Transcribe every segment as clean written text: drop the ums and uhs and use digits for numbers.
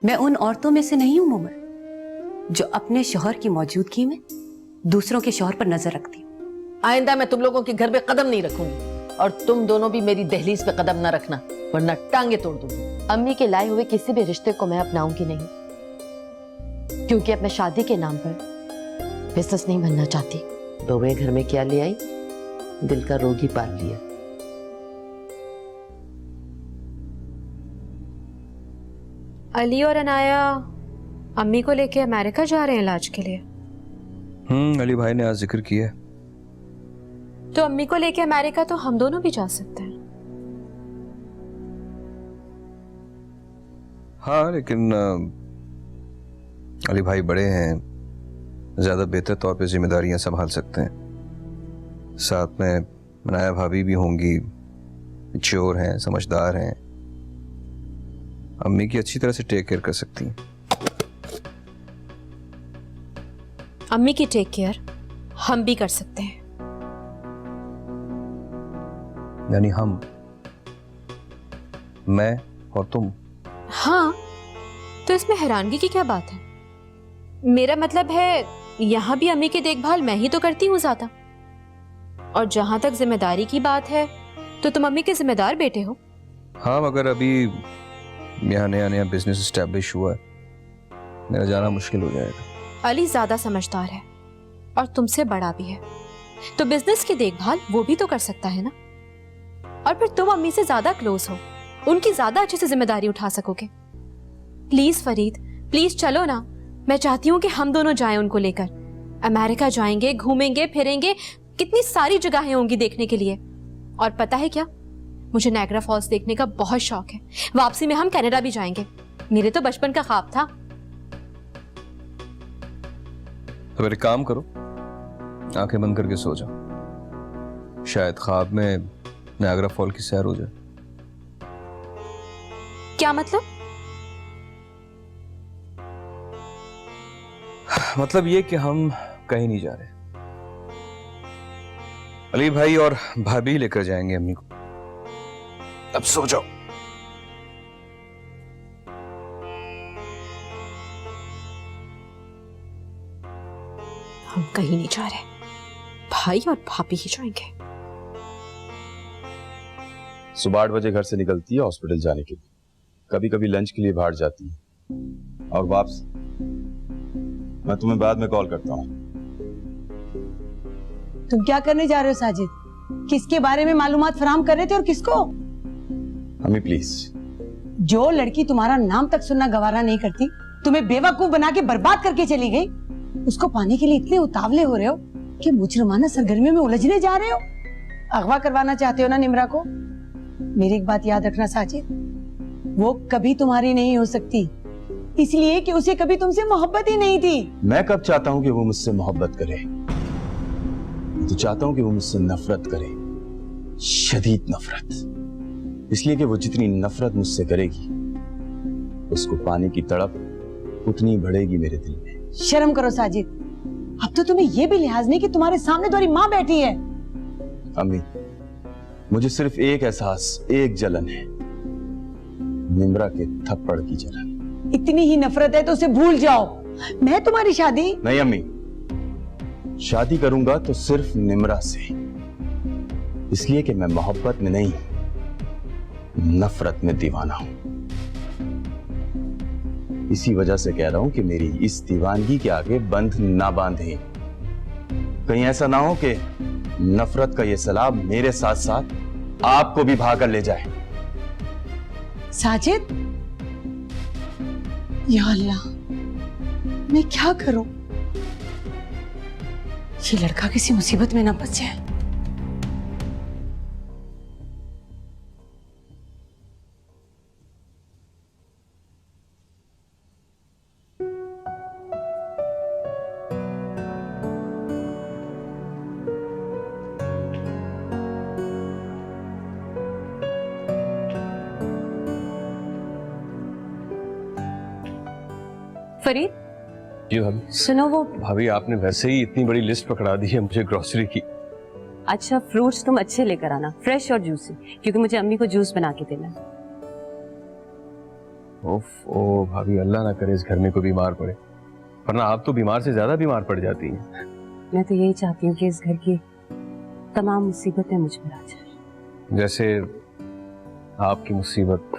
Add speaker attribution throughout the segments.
Speaker 1: मैं उन औरतों में से नहीं हूं मोमर, जो अपने शौहर की मौजूदगी में दूसरों के शौहर पर नजर रखती हूं।
Speaker 2: आइंदा मैं तुम लोगों के घर पे कदम नहीं रखूंगी और तुम दोनों भी मेरी दहलीज पे कदम ना रखना, वरना टांगे तोड़ दूंगी।
Speaker 3: अम्मी के लाए हुए किसी भी रिश्ते को मैं अपनाऊंगी नहीं, क्योंकि अब मैं शादी के नाम पर बिजनेस नहीं बनना चाहती।
Speaker 2: तो मैं घर में क्या ले आई? दिल का रोगी पाल लिया।
Speaker 3: अली और अनाया अम्मी को लेके अमेरिका जा रहे हैं इलाज के लिए।
Speaker 4: अली भाई ने आज जिक्र किया।
Speaker 3: तो अम्मी को लेके अमेरिका तो हम दोनों भी जा सकते हैं।
Speaker 4: हाँ, लेकिन अली भाई बड़े हैं, ज्यादा बेहतर तौर पे जिम्मेदारियां संभाल सकते हैं। साथ में अनाया भाभी भी होंगी, मैच्योर हैं, समझदार हैं, अम्मी की अच्छी तरह से टेक केयर कर सकती हैं।
Speaker 3: अम्मी की टेक केयर हम भी कर सकते हैं।
Speaker 4: यानी हम, मैं और तुम?
Speaker 3: हाँ, तो इसमें हैरानगी की क्या बात है? मेरा मतलब है यहां भी अम्मी की देखभाल मैं ही तो करती हूँ ज्यादा। और जहां तक जिम्मेदारी की बात है तो तुम अम्मी के जिम्मेदार बेटे हो।
Speaker 4: हाँ, मगर अभी यहाँ नया नया बिजनेस एस्टेब्लिश हुआ है, मेरा जाना मुश्किल हो जाएगा।
Speaker 3: अली ज्यादा समझदार है और तुमसे बड़ा भी है, तो बिजनेस की देखभाल वो भी तो कर सकता है ना। और फिर तुम अम्मी से ज्यादा क्लोज हो, उनकी ज्यादा अच्छे से जिम्मेदारी उठा सकोगे। प्लीज फरीद, प्लीज चलो ना। मैं चाहती हूँ कि हम दोनों जाएं उनको लेकर। अमेरिका जाएंगे, घूमेंगे फिरेंगे, कितनी सारी जगहें होंगी देखने के लिए। और पता है क्या, मुझे नायग्रा फॉल्स देखने का बहुत शौक है। वापसी में हम कनाडा भी जाएंगे, मेरे तो बचपन का ख्वाब था।
Speaker 4: तो फिर एक काम करो, आंखें बंद करके सो जाओ, शायद ख्वाब में नायग्रा फॉल की सैर हो जाए।
Speaker 3: क्या मतलब?
Speaker 4: मतलब ये कि हम कहीं नहीं जा रहे, अली भाई और भाभी लेकर जाएंगे अम्मी को। अब सो जाओ।
Speaker 3: हम कहीं नहीं जा रहे, भाई और भाभी ही जाएंगे।
Speaker 5: सुबह 8 बजे घर से निकलती है हॉस्पिटल जाने के लिए, कभी कभी लंच के लिए बाहर जाती है और वापस। मैं तुम्हें बाद में कॉल करता हूँ।
Speaker 6: तुम क्या करने जा रहे हो साजिद? किसके बारे में मालूमात फराहम कर रहे थे और किसको?
Speaker 5: अम्मी प्लीज।
Speaker 6: जो लड़की तुम्हारा नाम तक सुनना गवारा नहीं करती, तुम्हें बेवकूफ बना के बर्बाद करके चली गई, उसको पाने के लिए इतने उतावले हो रहे हो कि मुजरमाना सरगर्मियों में उलझने जा रहे हो। अगवा करवाना चाहते हो ना निम्रा को? मेरी एक बात याद रखना साजिद, वो कभी तुम्हारी नहीं हो सकती, इसलिए कि उसे कभी तुमसे मोहब्बत ही नहीं थी।
Speaker 5: मैं कब चाहता हूँ कि वो मुझसे मोहब्बत करे? मैं तो चाहता हूँ कि वो मुझसे नफरत करे, शदीद नफरत। इसलिए कि वो जितनी नफरत मुझसे करेगी, उसको पाने की तड़प उतनी बढ़ेगी मेरे दिल में।
Speaker 6: शर्म करो साजिद, अब तो तुम्हें यह भी लिहाज नहीं कि तुम्हारे सामने तुम्हारी माँ बैठी है।
Speaker 5: अम्मी, मुझे सिर्फ एक एहसास, एक जलन है, निम्रा के थप्पड़ की जलन।
Speaker 6: इतनी ही नफरत है तो उसे भूल जाओ। मैं तुम्हारी शादी
Speaker 5: नहीं अम्मी, शादी करूंगा तो सिर्फ निम्रा से, इसलिए कि मैं मोहब्बत में नहीं, नफरत में दीवाना हूं। इसी वजह से कह रहा हूं कि मेरी इस दीवानगी के आगे बंध ना बांधे। कहीं ऐसा ना हो कि नफरत का ये सैलाब मेरे साथ साथ आपको भी भाग कर ले जाए।
Speaker 6: साजिद, या अल्लाह, मैं क्या करूं? ये लड़का किसी मुसीबत में ना फंस जाए।
Speaker 3: फरीद,
Speaker 4: जी भाभी।
Speaker 3: सुनो, वो
Speaker 4: भाभी आपने वैसे ही इतनी बड़ी लिस्ट पकड़ा दी है मुझे ग्रोसरी की।
Speaker 1: अच्छा, फ्रूट्स तुम अच्छे लेकर आना, फ्रेश और जूसी, क्योंकि मुझे अम्मी को जूस बना के देना है।
Speaker 4: ओफ ओ भाभी, अल्लाह ना करे इस घर में कोई बीमार पड़े, वरना आप तो बीमार से ज्यादा बीमार पड़ जाती हैं।
Speaker 1: मैं तो यही चाहती हूँ कि इस घर की तमाम मुसीबतें मुझ पर आ जाए।
Speaker 4: जैसे आपकी मुसीबत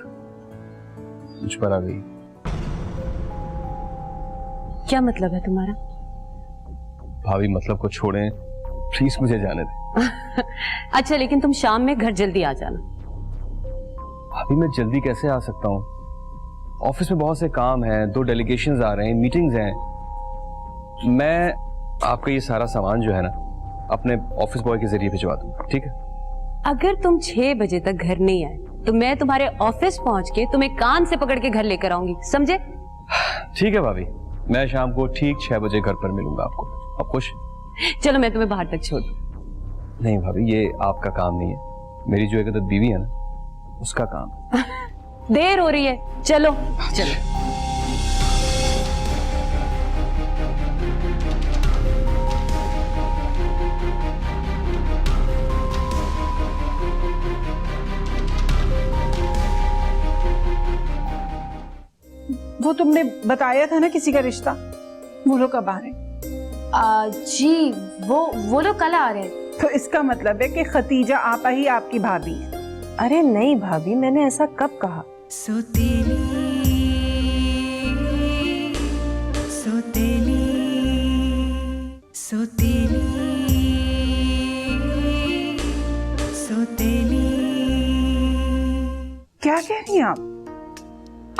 Speaker 4: मुझ पर आ गई।
Speaker 1: क्या मतलब है तुम्हारा?
Speaker 4: भाभी मतलब को छोड़ें, प्लीज मुझे जाने दें।
Speaker 1: अच्छा, लेकिन तुम शाम में घर जल्दी आ जाना।
Speaker 4: भाभी मैं जल्दी कैसे आ सकता हूँ? ऑफिस में बहुत से काम हैं, 2 डेलीगेशंस आ रहे हैं, मीटिंग्स हैं। मैं आपका ये सारा सामान जो है ना अपने ऑफिस बॉय के जरिए भिजवा दूंगा, ठीक है?
Speaker 1: अगर तुम 6 बजे तक घर नहीं आए तो मैं तुम्हारे ऑफिस पहुंच के तुम्हें कान से पकड़ के घर लेकर आऊंगी, समझे?
Speaker 4: ठीक है भाभी, मैं शाम को ठीक 6 बजे घर पर मिलूंगा आपको। आप खुश?
Speaker 1: चलो मैं तुम्हें बाहर तक छोड़ दूं।
Speaker 4: नहीं भाभी, ये आपका काम नहीं है, मेरी जो एक बीवी है ना उसका काम।
Speaker 1: देर हो रही है, चलो चलो।
Speaker 7: वो तुमने बताया था ना किसी का रिश्ता, वो लोग कब आ रहे हैं?
Speaker 3: जी वो लोग कल आ रहे हैं।
Speaker 7: तो इसका मतलब है कि खतीजा आपा ही आपकी भाभी है।
Speaker 8: अरे नहीं भाभी, मैंने ऐसा कब कहा?
Speaker 9: सोतेली सोतेली सोतेली सोतेली।
Speaker 7: क्या कह रही हैं आप?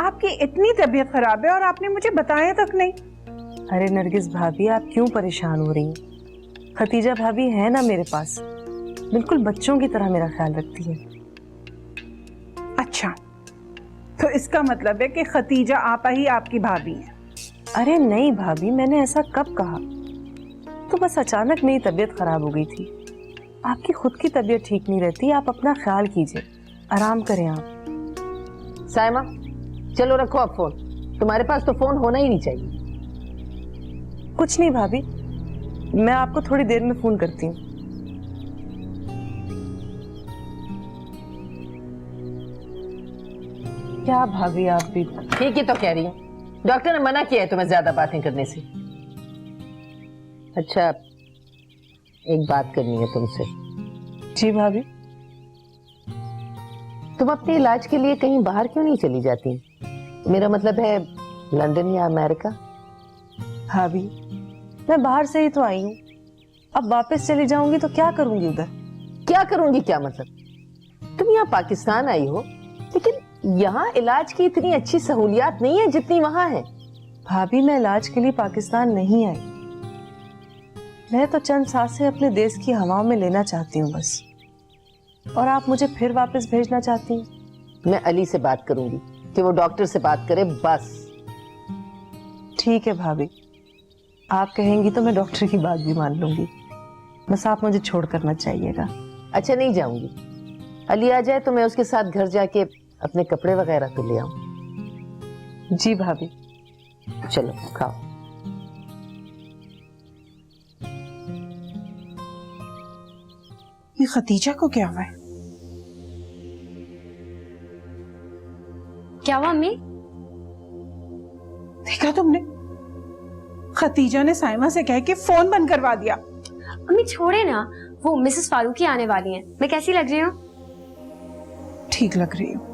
Speaker 7: आपकी इतनी तबीयत खराब है और आपने मुझे बताया तक नहीं।
Speaker 8: अरे नरगिस भाभी, आप क्यों परेशान हो रही हैं? खतीजा भाभी है ना मेरे पास, बिल्कुल बच्चों की तरह मेरा ख्याल रखती है।
Speaker 7: अच्छा, तो इसका मतलब है कि खतीजा आपा ही आपकी भाभी है।
Speaker 8: अरे नहीं भाभी, मैंने ऐसा कब कहा? तो बस अचानक मेरी तबीयत खराब हो गई थी। आपकी खुद की तबीयत ठीक नहीं रहती, आप अपना ख्याल कीजिए, आराम करें आप।
Speaker 2: साइमा, चलो रखो अब फोन, तुम्हारे पास तो फोन होना ही नहीं चाहिए।
Speaker 8: कुछ नहीं भाभी, मैं आपको थोड़ी देर में फोन करती हूँ। क्या भाभी, आप भी
Speaker 2: ठीक ही तो कह रही हूँ, डॉक्टर ने मना किया है तुम्हें ज्यादा बातें करने से। अच्छा, एक बात करनी है तुमसे।
Speaker 8: जी भाभी।
Speaker 2: तुम अपने इलाज के लिए कहीं बाहर क्यों नहीं चली जाती? मेरा मतलब है लंदन या अमेरिका।
Speaker 8: भाभी, मैं बाहर से ही तो आई हूँ, अब वापस चली जाऊंगी तो क्या करूंगी उधर?
Speaker 2: क्या करूंगी क्या मतलब? तुम यहाँ पाकिस्तान आई हो, लेकिन यहाँ इलाज की इतनी अच्छी सहूलियात नहीं है जितनी वहां है।
Speaker 8: भाभी, मैं इलाज के लिए पाकिस्तान नहीं आई, मैं तो चंद सांसें अपने देश की हवाओं में लेना चाहती हूँ बस। और आप मुझे फिर वापस भेजना चाहती हैं?
Speaker 2: मैं अली से बात करूंगी कि वो डॉक्टर से बात करे, बस।
Speaker 8: ठीक है भाभी, आप कहेंगी तो मैं डॉक्टर की बात भी मान लूंगी, बस आप मुझे छोड़कर मत जाइएगा।
Speaker 2: अच्छा, नहीं जाऊंगी। अली आ जाए तो मैं उसके साथ घर जाके अपने कपड़े वगैरह तो ले आऊं।
Speaker 8: जी भाभी।
Speaker 2: चलो खाओ।
Speaker 7: ये खतीजा को क्या हुआ है?
Speaker 3: क्या हुआ अम्मी?
Speaker 7: देखा तुमने? खतीजा ने साइमा से कह के फोन बंद करवा दिया।
Speaker 3: अम्मी छोड़े ना, वो मिसेस फारूकी आने वाली हैं। मैं कैसी लग रही हूँ?
Speaker 7: ठीक लग रही हूँ।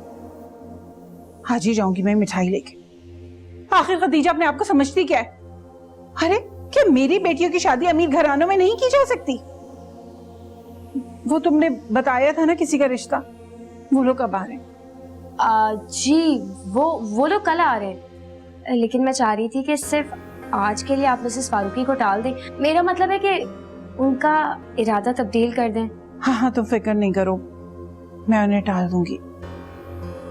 Speaker 7: आज ही जाऊंगी मैं मिठाई लेके। आखिर खतीजा अपने आप को समझती क्या है? अरे, क्या मेरी बेटियों की शादी अमीर घरानों में नहीं की जा सकती? वो तुमने बताया था ना किसी का रिश्ता, वो लोग कब आ रहे हैं?
Speaker 3: जी वो लोग कल आ रहे हैं, लेकिन मैं चाह रही थी कि सिर्फ आज के लिए आप मिसेस फारूकी को टाल दें। मेरा मतलब है कि उनका इरादा तब्दील कर दें।
Speaker 7: हाँ, तुम फिक्र नहीं करो, मैं उन्हें टाल दूंगी।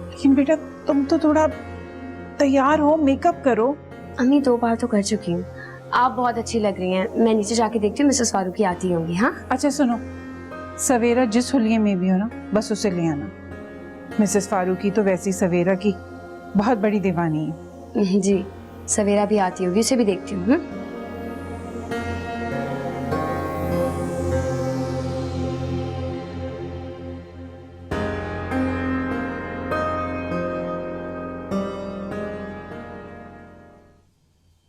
Speaker 7: लेकिन बेटा, तुम तो थोड़ा तैयार हो, मेकअप करो।
Speaker 3: अम्मी 2 बार तो कर चुकी हूँ। आप बहुत अच्छी लग रही हैं। मैं नीचे जाके देखती हूँ, मिसेस फारूकी आती होंगी। हाँ
Speaker 7: अच्छा सुनो, सवेरा जिस हुलिये में भी हो ना, बस उसे ले आना। मिसेस फारूकी तो वैसी सवेरा की बहुत बड़ी दीवानी है।
Speaker 3: जी, सवेरा भी आती होगी, उसे भी देखती हूँ।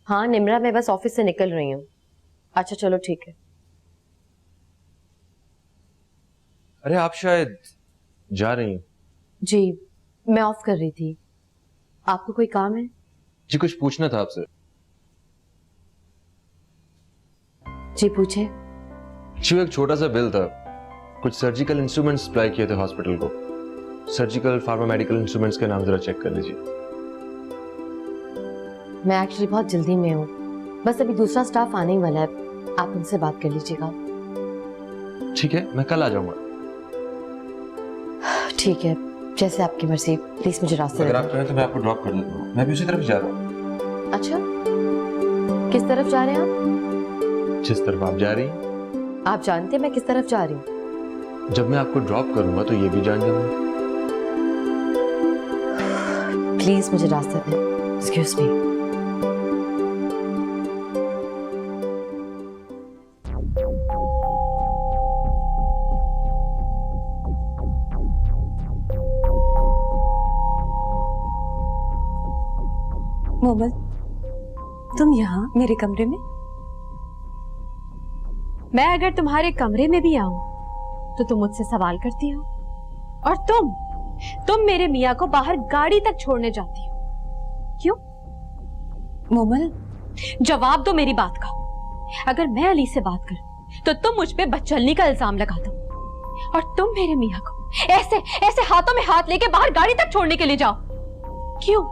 Speaker 9: हाँ निम्रा, मैं बस ऑफिस से निकल रही हूँ। अच्छा चलो ठीक है।
Speaker 10: अरे आप शायद जा रही हैं।
Speaker 9: जी मैं ऑफ कर रही थी। आपको कोई काम है?
Speaker 10: जी कुछ पूछना था आपसे।
Speaker 9: जी पूछे।
Speaker 10: जी एक छोटा सा बिल था, कुछ सर्जिकल इंस्ट्रूमेंट्स सप्लाई किए थे हॉस्पिटल को। सर्जिकल फार्मा मेडिकल इंस्ट्रूमेंट्स के नाम जरा चेक कर लीजिए।
Speaker 9: मैं एक्चुअली बहुत जल्दी में हूँ, बस अभी दूसरा स्टाफ आने ही वाला है, आप उनसे बात कर लीजिएगा।
Speaker 10: ठीक है मैं कल आ जाऊंगा।
Speaker 9: ठीक है जैसे आपकी मर्जी, प्लीज मुझे रास्ते
Speaker 10: अगर
Speaker 9: दे
Speaker 10: आप चाहें तो मैं आपको ड्रॉप कर देता हूँ, मैं भी उसी तरफ जा रहा हूँ।
Speaker 9: दें। अच्छा किस तरफ जा रहे हैं आप?
Speaker 10: जिस तरफ आप जा रही हैं।
Speaker 9: आप जानते हैं मैं किस तरफ जा रही हूँ?
Speaker 10: जब मैं आपको ड्रॉप करूंगा तो ये भी जान जाऊंगा।
Speaker 9: प्लीज मुझे रास्ता दें। Excuse me.
Speaker 1: मोमल, तुम यहाँ मेरे कमरे में?
Speaker 3: मैं अगर तुम्हारे कमरे में भी आऊं तो तुम मुझसे सवाल करती हो, और तुम मेरे मियाँ को बाहर गाड़ी तक छोड़ने जाती हो। क्यों?
Speaker 1: मोमल,
Speaker 3: जवाब दो मेरी बात का। अगर मैं अली से बात करूं तो तुम मुझ पे बदचलनी का इल्जाम लगा दो, और तुम मेरे मियाँ को ऐसे ऐसे हाथों में हाथ लेके बाहर गाड़ी तक छोड़ने के लिए जाओ। क्यों?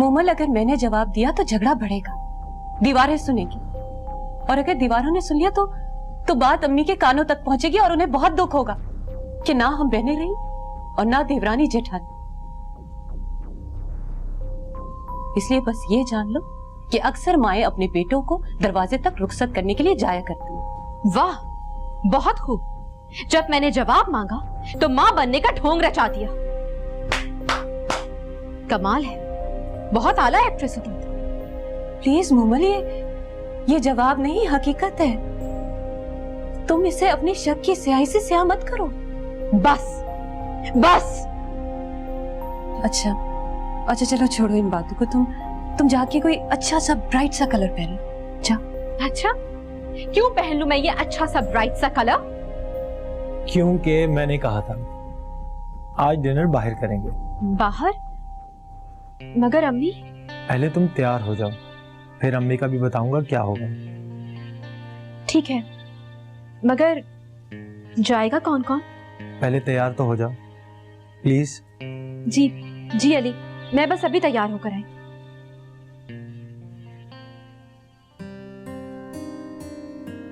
Speaker 1: मोमल, अगर मैंने जवाब दिया तो झगड़ा बढ़ेगा, दीवारें सुनेगी, और अगर दीवारों ने सुन लिया तो बात अम्मी के कानों तक पहुंचेगी और उन्हें बहुत दुख होगा कि ना हम बहनें रही और ना देवरानी जेठानी। इसलिए बस ये जान लो कि अक्सर माएं अपने बेटों को दरवाजे तक रुखसत करने के लिए जाया करती हैं।
Speaker 3: वाह, बहुत खूब। जब मैंने जवाब मांगा तो मां बनने का ढोंग रचा दिया। कमाल है, बहुत आला एक्ट्रेस हो तुम तो।
Speaker 1: प्लीज मोमल, ये जवाब नहीं, हकीकत है। तुम इसे अपनी शक की स्याही से स्याह मत करो।
Speaker 3: बस।
Speaker 1: अच्छा चलो छोड़ो इन बातों को। तुम जाके कोई अच्छा सा ब्राइट सा कलर पहनो। जा।
Speaker 3: अच्छा, क्यों पहन लूं मैं ये अच्छा सा ब्राइट सा कलर?
Speaker 11: क्योंकि मैंने कहा था आज डिनर बाहर करेंगे।
Speaker 3: बाहर? मगर अम्मी?
Speaker 11: पहले तुम तैयार हो जाओ, फिर अम्मी का भी बताऊंगा क्या होगा।
Speaker 3: ठीक है, मगर जाएगा कौन कौन?
Speaker 11: पहले तैयार तो हो जाओ प्लीज।
Speaker 3: जी अली, मैं बस अभी तैयार होकर आई।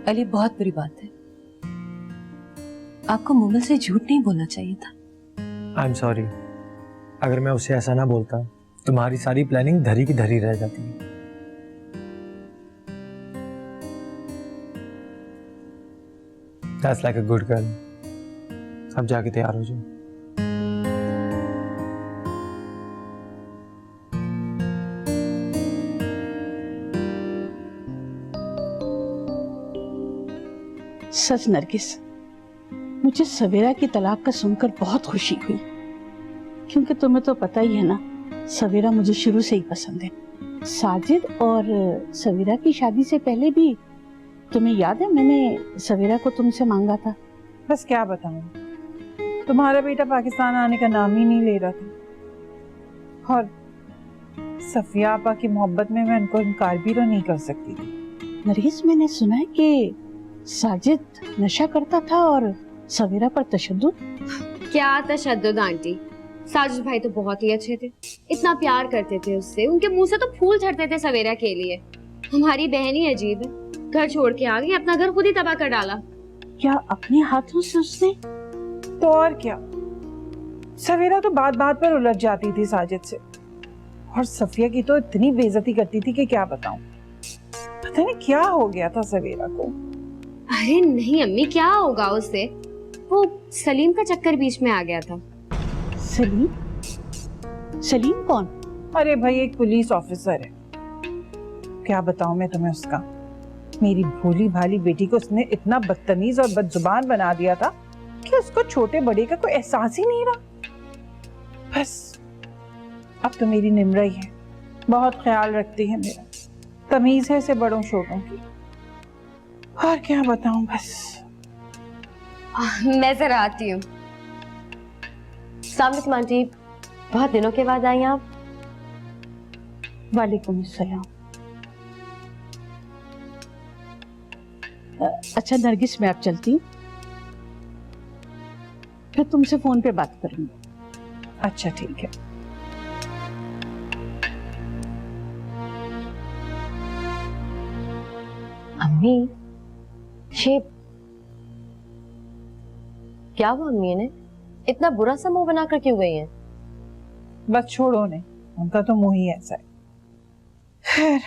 Speaker 1: अली, बहुत बुरी बात है, आपको मोमल से झूठ नहीं बोलना चाहिए था।
Speaker 11: आई एम सॉरी, अगर मैं उसे ऐसा ना बोलता तुम्हारी सारी प्लानिंग धरी की धरी रह जाती है। That's like a good girl. अब जाके तैयार हो जाओ।
Speaker 7: सच नरगिस, मुझे सवेरा की तलाक का सुनकर बहुत खुशी हुई, क्योंकि तुम्हें तो पता ही है ना, सवेरा मुझे शुरू से ही पसंद है। साजिद और सवेरा की शादी से पहले भी तुम्हें याद है मैंने सवेरा को तुमसे मांगा था।
Speaker 12: बस क्या बताऊं, तुम्हारा बेटा पाकिस्तान आने का नाम ही नहीं ले रहा था, और सफिया आपा की मोहब्बत में मैं उनको इनकार भी तो नहीं कर सकती थी।
Speaker 7: नरगिस, मैंने सुना है कि साजिद नशा करता था और सवेरा पर तशद्दुद।
Speaker 13: क्या तशद्दुद आंटी, साजिद भाई तो बहुत ही अच्छे थे, इतना प्यार करते थे उससे, उनके मुंह से तो फूल झड़ते थे सवेरा के लिए। हमारी बहन ही अजीब है, घर छोड़ के आ गई, अपना घर खुद ही तबाह कर डाला।
Speaker 7: क्या अपने हाथों से उसने?
Speaker 12: तो और क्या, सवेरा तो बात बात पर उलझ जाती थी साजिद से, और सफिया की तो इतनी बेइज्जती करती थी कि क्या बताऊं। पता नहीं क्या हो गया था सवेरा को।
Speaker 13: अरे नहीं अम्मी, क्या होगा उससे, वो सलीम का चक्कर बीच में आ गया था।
Speaker 7: सलीम? सलीम कौन?
Speaker 12: अरे भाई, एक पुलिस ऑफिसर है, क्या बताऊं मैं तुम्हें उसका। मेरी भोली भाली बेटी को उसने इतना बदतमीज और बदजुबान बना दिया था कि उसको छोटे बड़े का कोई एहसास ही नहीं रहा। बस अब तो मेरी निम्रा ही है, बहुत ख्याल रखती है मेरा, तमीज है से बड़ों छोटों की। और क्या बताऊं बस।
Speaker 13: मैं जरा आती हूँ।
Speaker 9: अस्सलाम आंटी, बहुत दिनों के बाद आई आप।
Speaker 7: वालेकुम अस्सलाम। अच्छा नरगिस, मैं अब चलती हूँ, फिर तुमसे फोन पे बात करूंगी।
Speaker 12: अच्छा ठीक है।
Speaker 9: अम्मी, ये क्या हुआ अम्मी ने? इतना बुरा सा मुंह बनाकर क्यों गई हैं?
Speaker 12: बस छोड़ो ने, उनका तो मुंह ही ऐसा है। खैर।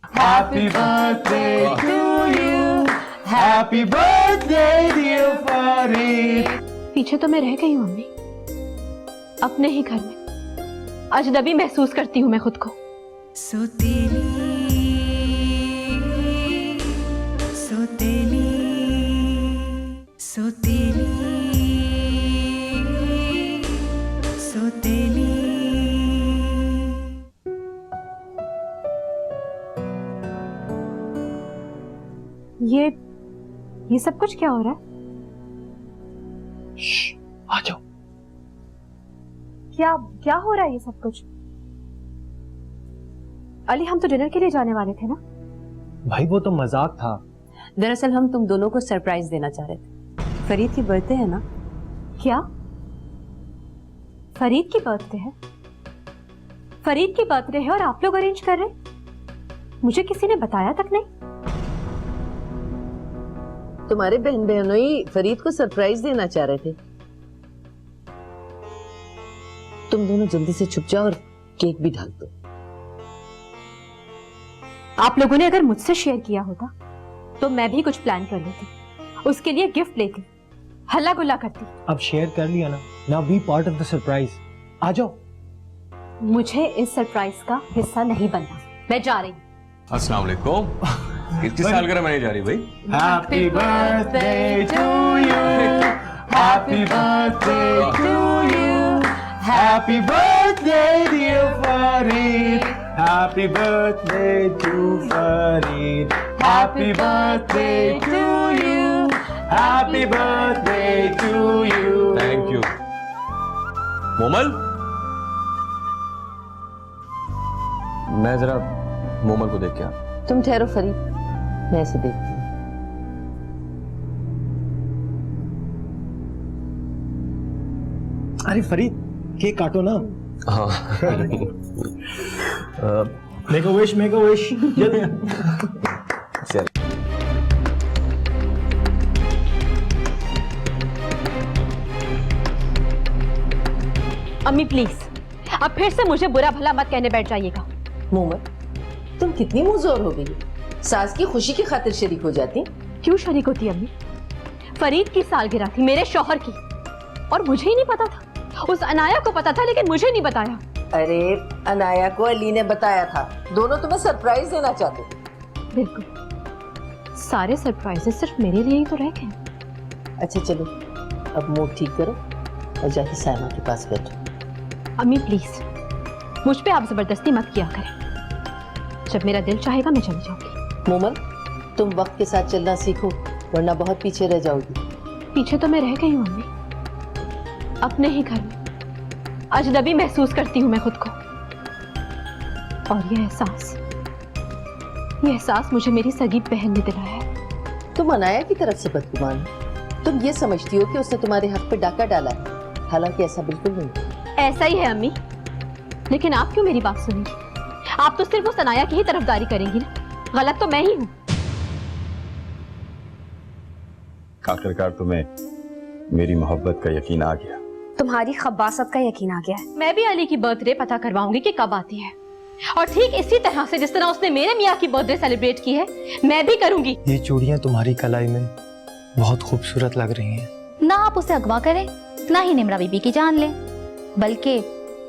Speaker 5: Happy birthday to you. Happy birthday dear Farid.
Speaker 1: पीछे तो मैं रह गई हूँ अम्मी, अपने ही घर में अजनबी महसूस करती हूँ मैं खुद को।
Speaker 14: सोतेली सोतेली सोतेली सोतेली।
Speaker 3: ये सब कुछ क्या हो रहा है?
Speaker 11: आ जाओ।
Speaker 3: क्या क्या हो रहा है ये सब कुछ? अली, हम तो डिनर के लिए जाने वाले थे ना?
Speaker 11: भाई वो तो मजाक था।
Speaker 1: दरअसल हम तुम दोनों को सरप्राइज देना चाह रहे थे। फरीद की बर्थडे है ना।
Speaker 3: क्या फरीद की बर्थडे है? फरीद की बर्थडे है और आप लोग अरेंज कर रहे हैं? मुझे किसी ने बताया तक नहीं।
Speaker 2: तुम्हारे बहन बहनों ही फरीद को सरप्राइज देना चाह रहे थे। तुम दोनों जल्दी से छुप जाओ और केक भी ढाल दो।
Speaker 3: आप लोगों ने अगर मुझसे शेयर किया होता तो मैं भी कुछ प्लान कर लेती, उसके लिए गिफ्ट लेती, हल्ला गुल्ला करती।
Speaker 11: अब शेयर कर लिया ना, now be part of the surprise. आ जाओ।
Speaker 3: मुझे इस सरप्राइज का हिस्सा नहीं बनना, मैं जा रही हूँ।
Speaker 10: अस्सलाम वालेकुम। किसकी सालगिरह मनाई जा रही भाई?
Speaker 5: Happy birthday to you. Happy birthday to you. Happy birthday dear Farid. Happy birthday to Farid. Happy birthday to you. Happy birthday to you.
Speaker 10: Thank you. Momal, मैं जरा मोमल को देख के आता।
Speaker 2: तुम ठहरो फरीद, मैं इसे देखती हूँ।
Speaker 11: अरे फरीद, केक काटो ना।
Speaker 10: हाँ।
Speaker 11: Make a wish, make a wish.
Speaker 10: चल।
Speaker 3: अम्मी प्लीज, अब फिर से मुझे बुरा भला मत कहने बैठ जाइएगा।
Speaker 2: मोमल, तुम कितनी मुंहजोर हो गई। सास की खुशी की खातिर शरीक हो जाती।
Speaker 3: क्यों शरीक होती अम्मी? फरीद की सालगिरह थी, मेरे शौहर की, और मुझे ही नहीं पता था। उस अनाया को पता था लेकिन मुझे नहीं बताया।
Speaker 2: अरे अनाया को अली ने बताया था। दोनों तुम्हें सरप्राइज देना चाहते थे।
Speaker 3: बिल्कुल, सारे सरप्राइजेस सिर्फ मेरे लिए ही तो रह गए।
Speaker 2: अच्छा चलो, अब मूड ठीक करो और जाके साइमा के पास बैठो।
Speaker 3: अम्मी प्लीज, मुझ पे आप जबरदस्ती मत किया करें। जब मेरा दिल चाहेगा मैं चली जाऊंगी।
Speaker 2: मोमल, तुम वक्त के साथ चलना सीखो, वरना बहुत पीछे रह जाओगी।
Speaker 3: पीछे तो मैं रह गई हूँ अम्मी, अपने ही घर में अजनबी महसूस करती हूँ मैं खुद को। और यह एहसास मुझे मेरी सगी बहन ने दिलाया है।
Speaker 2: तुम अनाया की तरफ से बदगुमान हो। तुम ये समझती हो कि उसने तुम्हारे हक पे डाका डाला है, हालांकि ऐसा बिल्कुल नहीं।
Speaker 3: ऐसा ही है अम्मी, लेकिन आप क्यों मेरी बात सुनेंगी? आप तो सिर्फ उस अनाया की ही तरफदारी करेंगी ना। गलत तो मैं ही हूँ।
Speaker 5: आखिरकार तुम्हें मेरी मोहब्बत का यकीन आ गया।
Speaker 3: तुम्हारी खब्बासत का यकीन आ गया है। मैं भी अली की बर्थडे पता करवाऊंगी कि कब आती है, और ठीक इसी तरह से जिस तरह उसने मेरे मियाँ की बर्थडे सेलिब्रेट की है, मैं भी करूंगी।
Speaker 11: ये चूड़ियां तुम्हारी कलाई में बहुत खूबसूरत लग रही हैं।
Speaker 13: ना आप उसे अगवा करें, ना ही निमरा बीबी की जान लें, बल्कि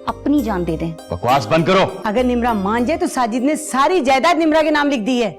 Speaker 13: अपनी जान दे दें।
Speaker 5: बकवास बंद करो।
Speaker 6: अगर निमरा मान जाए तो साजिद ने सारी जायदाद निमरा के नाम लिख दी है।